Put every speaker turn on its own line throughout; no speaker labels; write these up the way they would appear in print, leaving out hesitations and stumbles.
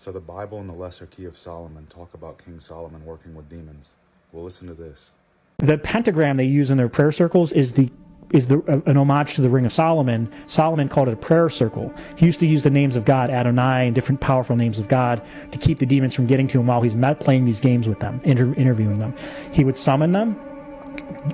So the Bible and the Lesser Key of Solomon talk about King Solomon working with demons. Well, listen to this.
The pentagram they use in their prayer circles is an homage to the Ring of Solomon. Solomon called it a prayer circle. He used to use the names of God, Adonai, and different powerful names of God to keep the demons from getting to him while he's playing these games with them, interviewing them. He would summon them,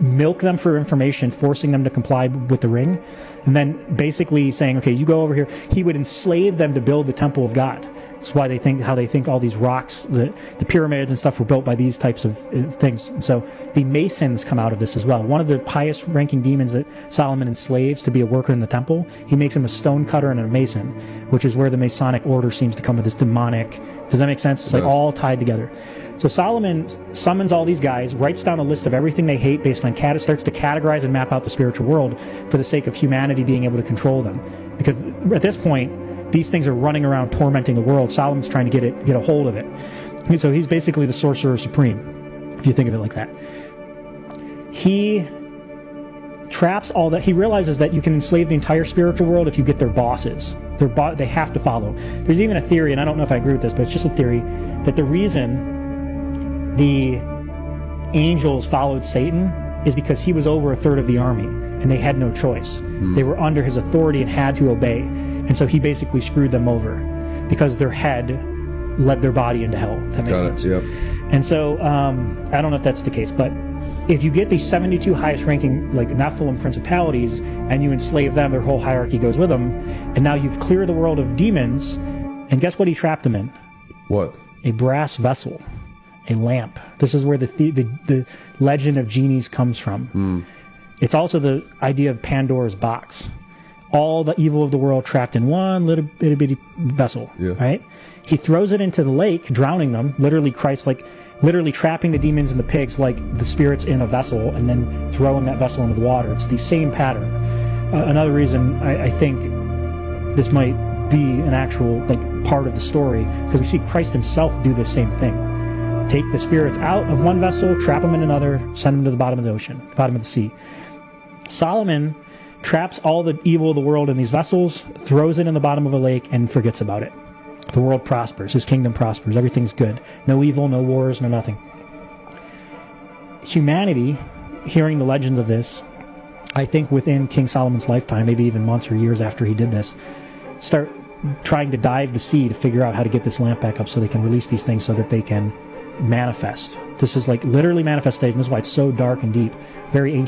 milk them for information, forcing them to comply with the ring, and then basically saying, okay, you go over here. He would enslave them to build the temple of God. That's why they think all these rocks, the pyramids and stuff were built by these types of things. And so the Masons come out of this as well. One of the highest ranking demons that Solomon enslaves to be a worker in the temple, he makes him a stone cutter and a mason, which is where the Masonic order seems to come with this demonic. Does that make sense? It's like all tied together. So Solomon summons all these guys, writes down a list of everything they hate based on starts to categorize and map out the spiritual world for the sake of humanity being able to control them. Because at this point, these things are running around tormenting the world. Solomon's trying to get a hold of it. And so he's basically the sorcerer supreme, if you think of it like that. He traps all that. He realizes that you can enslave the entire spiritual world if you get their bosses. They have to follow. There's even a theory, and I don't know if I agree with this, but it's just a theory, that the reason the angels followed Satan is because he was over a third of the army, and they had no choice. They were under his authority and had to obey. And so he basically screwed them over because their head led their body into hell, if that makes sense.
Yep.
And so I don't know if that's the case, but if you get these 72 highest ranking like Nephilim principalities and you enslave them, their whole hierarchy goes with them, and now you've cleared the world of demons, and guess what he trapped them in?
What?
A brass vessel, a lamp. This is where the legend of genies comes from. It's also the idea of Pandora's box. All the evil of the world trapped in one little bitty vessel, right? He throws it into the lake, drowning them, literally literally trapping the demons and the pigs like the spirits in a vessel, and then throwing that vessel into the water. It's the same pattern. Another reason I think this might be an actual part of the story, because we see Christ himself do the same thing. Take the spirits out of one vessel, trap them in another, send them to the bottom of the ocean, bottom of the sea. Solomon traps all the evil of the world in these vessels, throws it in the bottom of a lake, and forgets about it. The world prospers. His kingdom prospers. Everything's good. No evil, no wars, no nothing. Humanity, hearing the legends of this, I think within King Solomon's lifetime, maybe even months or years after he did this, start trying to dive the sea to figure out how to get this lamp back up so they can release these things so that they can manifest. This is literally manifestation. This is why it's so dark and deep. Very ancient.